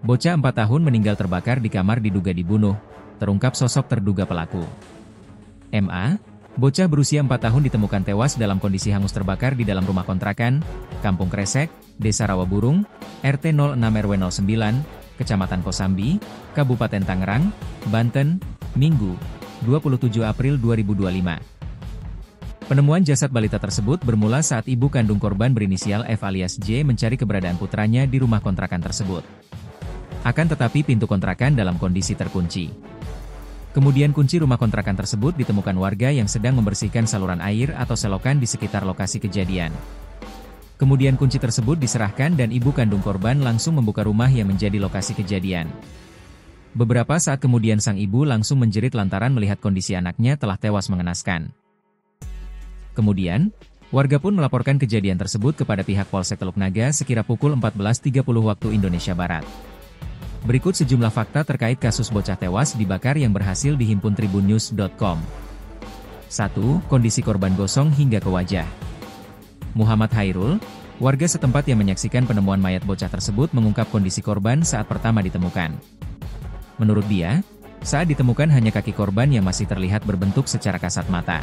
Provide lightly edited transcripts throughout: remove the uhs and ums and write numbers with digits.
Bocah 4 tahun meninggal terbakar di kamar diduga dibunuh, terungkap sosok terduga pelaku. MA, bocah berusia 4 tahun ditemukan tewas dalam kondisi hangus terbakar di dalam rumah kontrakan, Kampung Kresek, Desa Rawaburung, RT 06 RW 09, Kecamatan Kosambi, Kabupaten Tangerang, Banten, Minggu, 27 April 2025. Penemuan jasad balita tersebut bermula saat ibu kandung korban berinisial F alias J mencari keberadaan putranya di rumah kontrakan tersebut. Akan tetapi pintu kontrakan dalam kondisi terkunci. Kemudian kunci rumah kontrakan tersebut ditemukan warga yang sedang membersihkan saluran air atau selokan di sekitar lokasi kejadian. Kemudian kunci tersebut diserahkan dan ibu kandung korban langsung membuka rumah yang menjadi lokasi kejadian. Beberapa saat kemudian sang ibu langsung menjerit lantaran melihat kondisi anaknya telah tewas mengenaskan. Kemudian, warga pun melaporkan kejadian tersebut kepada pihak Polsek Teluk Naga sekira pukul 14.30 waktu Indonesia Barat. Berikut sejumlah fakta terkait kasus bocah tewas dibakar yang berhasil dihimpun tribunnews.com. 1. Kondisi korban gosong hingga ke wajah. Muhammad Hairul, warga setempat yang menyaksikan penemuan mayat bocah tersebut mengungkap kondisi korban saat pertama ditemukan. Menurut dia, saat ditemukan hanya kaki korban yang masih terlihat berbentuk secara kasat mata.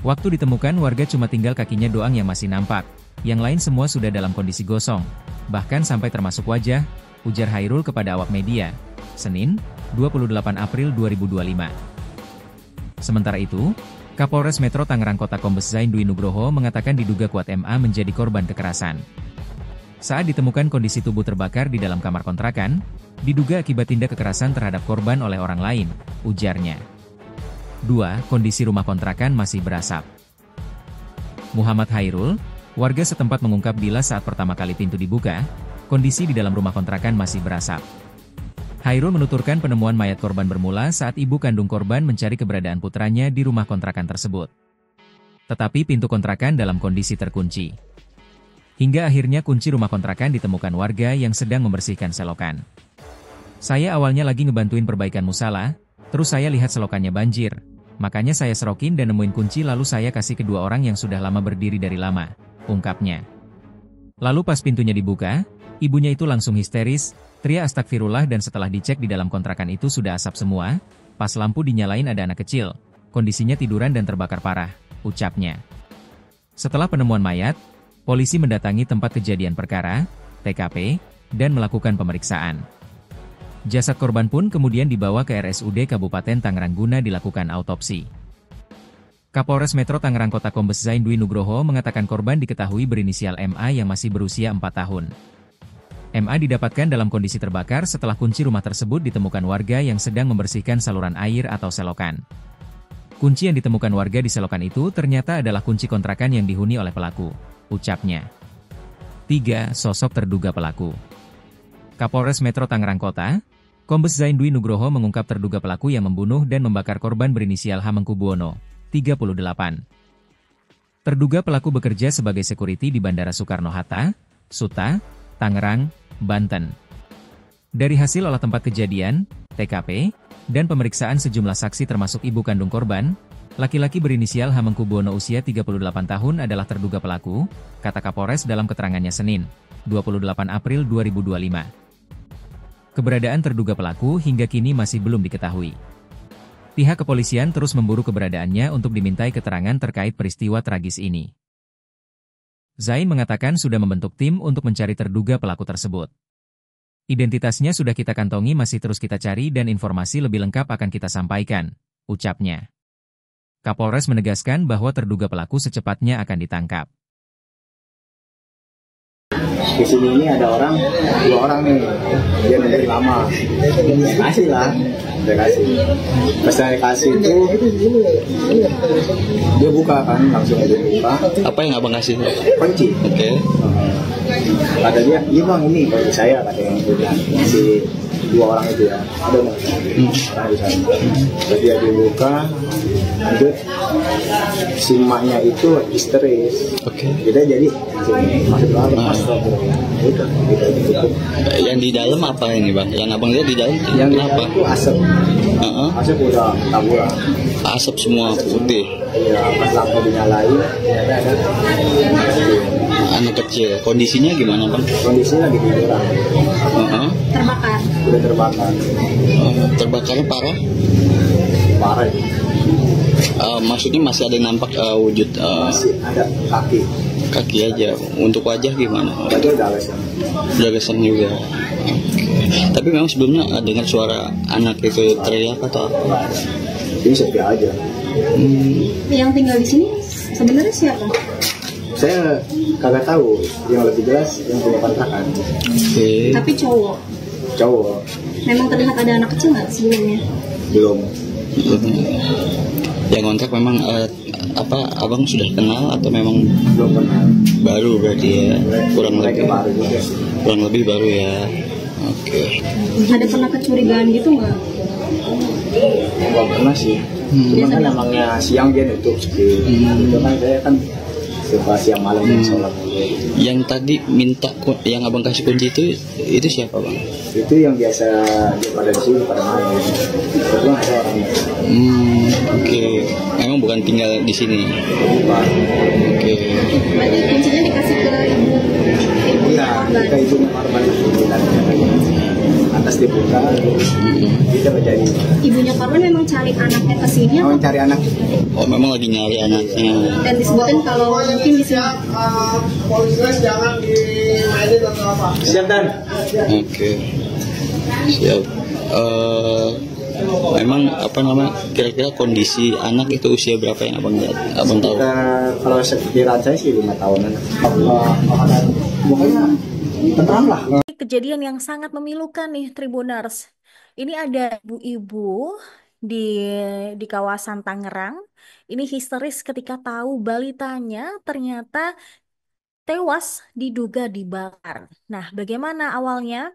Waktu ditemukan warga cuma tinggal kakinya doang yang masih nampak, yang lain semua sudah dalam kondisi gosong, bahkan sampai termasuk wajah, ujar Hairul kepada awak media, Senin, 28 April 2025. Sementara itu, Kapolres Metro Tangerang Kota Kombes Zain Dwi Nugroho mengatakan diduga kuat MA menjadi korban kekerasan. Saat ditemukan kondisi tubuh terbakar di dalam kamar kontrakan, diduga akibat tindak kekerasan terhadap korban oleh orang lain, ujarnya. 2. Kondisi rumah kontrakan masih berasap. Muhammad Hairul, warga setempat mengungkap bila saat pertama kali pintu dibuka, kondisi di dalam rumah kontrakan masih berasap. Hairul menuturkan penemuan mayat korban bermula saat ibu kandung korban mencari keberadaan putranya di rumah kontrakan tersebut. Tetapi pintu kontrakan dalam kondisi terkunci. Hingga akhirnya kunci rumah kontrakan ditemukan warga yang sedang membersihkan selokan. Saya awalnya lagi ngebantuin perbaikan musala, terus saya lihat selokannya banjir, makanya saya serokin dan nemuin kunci lalu saya kasih kedua orang yang sudah lama berdiri dari lama, ungkapnya. Lalu pas pintunya dibuka, ibunya itu langsung histeris, teriak astagfirullah dan setelah dicek di dalam kontrakan itu sudah asap semua, pas lampu dinyalain ada anak kecil, kondisinya tiduran dan terbakar parah, ucapnya. Setelah penemuan mayat, polisi mendatangi tempat kejadian perkara, TKP, dan melakukan pemeriksaan. Jasad korban pun kemudian dibawa ke RSUD Kabupaten Tangerang guna dilakukan autopsi. Kapolres Metro Tangerang Kota Kombes Zain Dwi Nugroho mengatakan korban diketahui berinisial MA yang masih berusia 4 tahun. MA didapatkan dalam kondisi terbakar setelah kunci rumah tersebut ditemukan warga yang sedang membersihkan saluran air atau selokan. Kunci yang ditemukan warga di selokan itu ternyata adalah kunci kontrakan yang dihuni oleh pelaku, ucapnya. 3. Sosok terduga pelaku. Kapolres Metro Tangerang Kota, Kombes Zain Dwi Nugroho mengungkap terduga pelaku yang membunuh dan membakar korban berinisial Hamengkubuwono, 38. Terduga pelaku bekerja sebagai security di Bandara Soekarno-Hatta, Suta, Tangerang, Banten. Dari hasil olah tempat kejadian, TKP, dan pemeriksaan sejumlah saksi termasuk ibu kandung korban, laki-laki berinisial Hamengkubuwono usia 38 tahun adalah terduga pelaku, kata Kapolres dalam keterangannya Senin, 28 April 2025. Keberadaan terduga pelaku hingga kini masih belum diketahui. Pihak kepolisian terus memburu keberadaannya untuk dimintai keterangan terkait peristiwa tragis ini. Zain mengatakan sudah membentuk tim untuk mencari terduga pelaku tersebut. Identitasnya sudah kita kantongi, masih terus kita cari dan informasi lebih lengkap akan kita sampaikan, ucapnya. Kapolres menegaskan bahwa terduga pelaku secepatnya akan ditangkap. Di sini ini ada dua orang nih, dia dari lama, kasih lah, dia kasih. Pas saya kasih itu, dia buka kan, langsung dia buka. Apa yang abang kasih? Kunci. Oke. Kata dia, iya bang ini, bagi saya kata yang punya si dua orang itu ya, ada nggak? Jadi dia dibuka, lanjut si emaknya itu histeris. Oke. Kita jadi masuk dalam Yang di dalam apa ini bang? Yang abang lihat di dalam? Yang apa? Itu asap. Asap udah taburan. Asap semua putih. Iya, pas lampu dinyalain, ternyata ada anak kecil. Kondisinya gimana bang? Kondisinya lagi tiduran. Terbakar sudah terbakar. Terbakarnya parah. Parah itu. Maksudnya masih ada yang nampak wujud Masih ada kaki. kaki aja. Untuk wajah gimana? Wajah udah lesan. Udah kesan juga. Tapi memang sebelumnya dengar suara anak itu teriak atau apa? Jadi sepi aja. Yang tinggal di sini sebenarnya siapa? Saya kagak tahu. Yang lebih jelas yang punya kontrakan. Oke. Tapi cowok. Cowok Memang terlihat ada anak kecil nggak sebelumnya? belum. Yang kontrak memang abang sudah kenal atau memang Belum kenal. baru berarti ya? Kurang Mereka lebih. baru juga. Kurang lebih baru ya. Oke. Ada pernah kecurigaan gitu nggak? Belum pernah sih. Cuma kan emangnya siang dia nutup sih. Itu kan saya kan suka siang malam dan sholat dulu. Yang tadi minta yang abang kasih kunci itu siapa bang? Itu yang biasa dia pada di sini pada main. Kebetulan ada orangnya. Oke. Memang bukan tinggal di sini. Pak. Oke. Berarti kuncinya dikasih ke ibu Iya, kita ibunya korban itu dan atas dibuka, kita menjadi ibunya korban memang cari anaknya ke sini mau atau cari anak. Oh memang lagi nyari anaknya. dan disebutin kalau mungkin di sini Polisi jangan dimainin atau apa. Siap dan Oke. Siap. Memang apa nama kira-kira kondisi anak itu usia berapa yang abang tahu? kalau sekiranya saya sih 5 tahunan. Pokoknya tenang lah. Kejadian yang sangat memilukan nih Tribuners. Ini ada ibu-ibu di kawasan Tangerang. Ini histeris ketika tahu balitanya ternyata tewas diduga dibakar. Nah, bagaimana awalnya?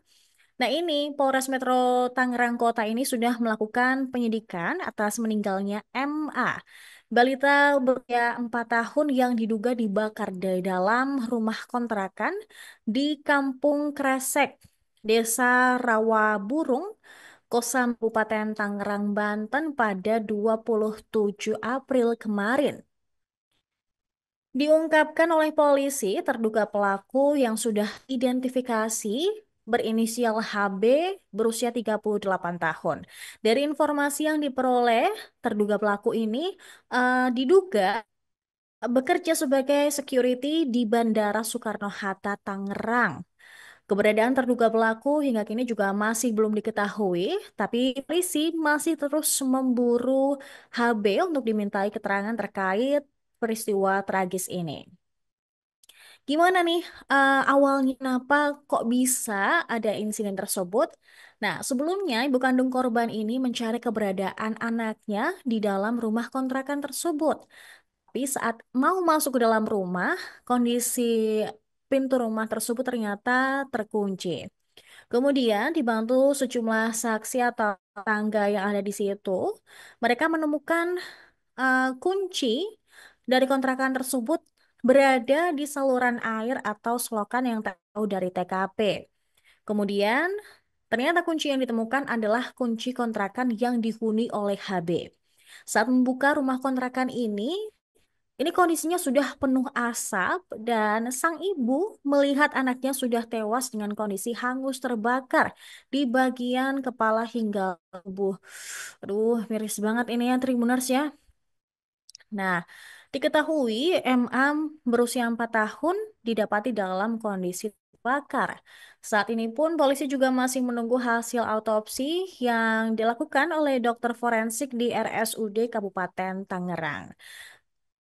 Nah, ini Polres Metro Tangerang Kota ini sudah melakukan penyidikan atas meninggalnya MA. Balita berusia 4 tahun yang diduga dibakar dari dalam rumah kontrakan di Kampung Kresek, Desa Rawaburung, Kosambi, Kabupaten Tangerang, Banten pada 27 April kemarin. Diungkapkan oleh polisi, terduga pelaku yang sudah identifikasi berinisial HB berusia 38 tahun. Dari informasi yang diperoleh, terduga pelaku ini diduga bekerja sebagai security di Bandara Soekarno-Hatta, Tangerang. Keberadaan terduga pelaku hingga kini juga masih belum diketahui, tapi polisi masih terus memburu HB untuk dimintai keterangan terkait peristiwa tragis ini. Gimana nih awalnya kenapa kok bisa ada insiden tersebut? Nah, sebelumnya ibu kandung korban ini mencari keberadaan anaknya di dalam rumah kontrakan tersebut. Tapi saat mau masuk ke dalam rumah, kondisi pintu rumah tersebut ternyata terkunci. Kemudian dibantu sejumlah saksi atau tangga yang ada di situ, mereka menemukan kunci dari kontrakan tersebut berada di saluran air atau selokan yang tak jauh dari TKP. Kemudian ternyata kunci yang ditemukan adalah kunci kontrakan yang dihuni oleh HB. Saat membuka rumah kontrakan ini kondisinya sudah penuh asap dan sang ibu melihat anaknya sudah tewas dengan kondisi hangus terbakar di bagian kepala hingga tubuh. Aduh, miris banget ini ya Tribuners ya. Nah, diketahui MA berusia 4 tahun didapati dalam kondisi terbakar. Saat ini pun polisi juga masih menunggu hasil autopsi yang dilakukan oleh dokter forensik di RSUD Kabupaten Tangerang.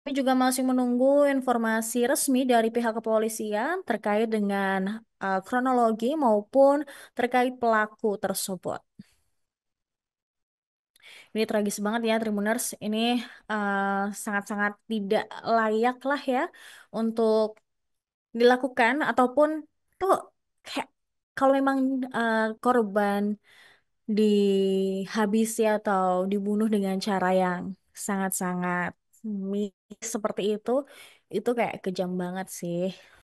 Kami juga masih menunggu informasi resmi dari pihak kepolisian terkait dengan kronologi maupun terkait pelaku tersebut. Ini tragis banget ya Tribuners. Ini sangat-sangat tidak layak lah ya untuk dilakukan ataupun tuh kayak kalau memang korban dihabisi atau dibunuh dengan cara yang sangat-sangat seperti itu kayak kejam banget sih.